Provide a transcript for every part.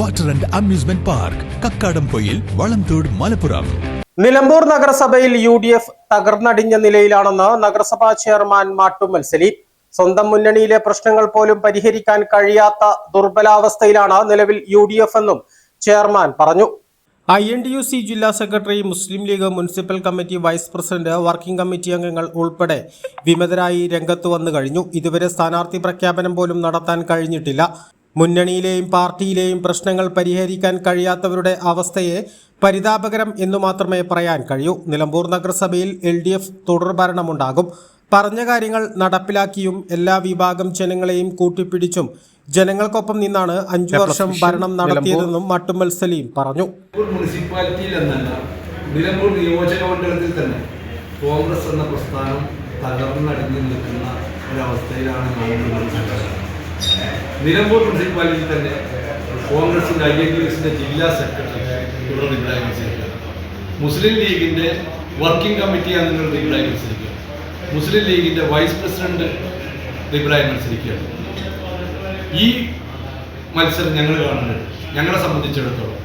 Water and amusement park, Kakkadampoyil, Valamthode, Malappuram. Nilambur നഗരസഭയിൽ UDF തകർന്നടിഞ്ഞ നിലയിലാണെന്ന് നഗരസഭാ chairman Mattummal Saleem. സ്വന്തം മുന്നണിയിലെ പ്രശ്നങ്ങൾ പോലും പരിഹരിക്കാൻ കഴിയാത്ത ദുർബലാവസ്ഥയിലാണ് നിലവിൽ UDF എന്നും ചെയർമാൻ പറഞ്ഞു. INTUC ജില്ലാ സെക്രട്ടറി, Muslim League municipal committee vice president, working committee അംഗങ്ങൾ ഉൾപ്പെടെ വിമതരായി രംഗത്ത് വന്നു കഴിഞ്ഞു. ഇതുവരെ സ്ഥാനാർത്ഥി പ്രഖ്യാപനം പോലും നടത്താൻ കഴിഞ്ഞിട്ടില്ല. മുന്നണിയിലെയും പാർട്ടിയിലെയും പ്രശ്നങ്ങൾ പരിഹരിക്കാൻ കഴിയാത്തവരുടെ അവസ്ഥയെ പരിതാപകരം എന്നു മാത്രമേ പറയാൻ കഴിയൂ. നിലമ്പൂർ നഗരസഭയിൽ LDF തുടർഭരണമുണ്ടാകും. പറഞ്ഞ കാര്യങ്ങൾ നടപ്പിലാക്കിയും എല്ലാ വിഭാഗം ജനങ്ങളെയും കൂട്ടിപ്പിടിച്ചും ജനങ്ങൾക്കൊപ്പം നിന്നാണ് 5 വർഷം ഭരണം നടത്തിയതെന്നും മട്ടുമ്മൽ സലീം പറഞ്ഞു. മുനിസിപ്പാലിറ്റിയിൽ എന്നല്ല, നിലമ്പൂർ നിയോജക മണ്ഡലത്തിൽ തന്നെ കോൺഗ്രസ് എന്ന പ്രസ്ഥാനം തകർന്നടിഞ്ഞു നിൽക്കുന്ന ഒരവസ്ഥയിലാണ് നിലമ്പൂർ മുനിസിപ്പാലിറ്റിയിൽ തന്നെ കോൺഗ്രസിന്റെ INTUCന്റെ ജില്ലാ സെക്രട്ടറി ഇബ്രാഹിം മത്സരിക്കുക, മുസ്ലിം ലീഗിന്റെ വർക്കിംഗ് കമ്മിറ്റി അംഗങ്ങൾ ഇബ്രാഹിം മത്സരിക്കുക, മുസ്ലിം ലീഗിന്റെ വൈസ് പ്രസിഡന്റ് ഇബ്രാഹിം മത്സരിക്കുക. ഈ മത്സരം ഞങ്ങൾ കാണുന്നുണ്ട്. ഞങ്ങളെ സംബന്ധിച്ചിടത്തോളം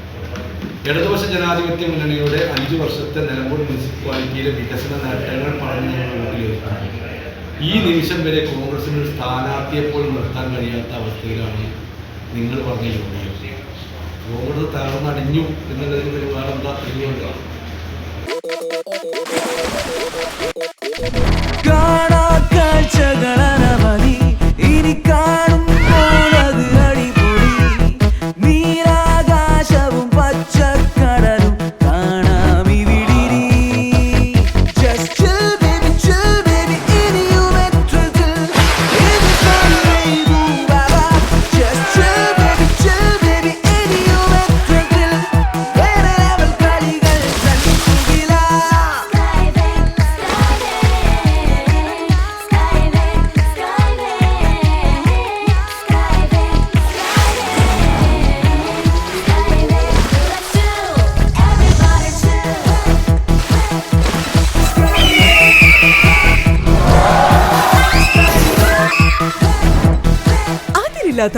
ഇടതുപക്ഷ ജനാധിപത്യ മുന്നണിയുടെ 5 വർഷത്തെ നിലമ്പൂർ മുനിസിപ്പാലിറ്റിയിലെ വികസന നേട്ടങ്ങൾ പറഞ്ഞ് ഞങ്ങൾ വോട്ടിലെടുക്കുന്നത്. ഈ നിമിഷം വരെ കോൺഗ്രസിന് ഒരു സ്ഥാനാർത്ഥിയെപ്പോൾ നിർത്താൻ കഴിയാത്ത അവസ്ഥയിലാണ് നിങ്ങൾ പറഞ്ഞ UDF. കോൺഗ്രസ് തകർന്നടിഞ്ഞു എന്നുള്ളതിന് ഒരു വേറെന്താ തെളിവുണ്ടോ?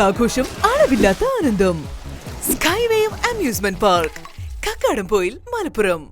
ആഘോഷം, അളവില്ലാത്ത ആനന്ദം. Skywave amusement park, Kakkadampoyil, Malappuram.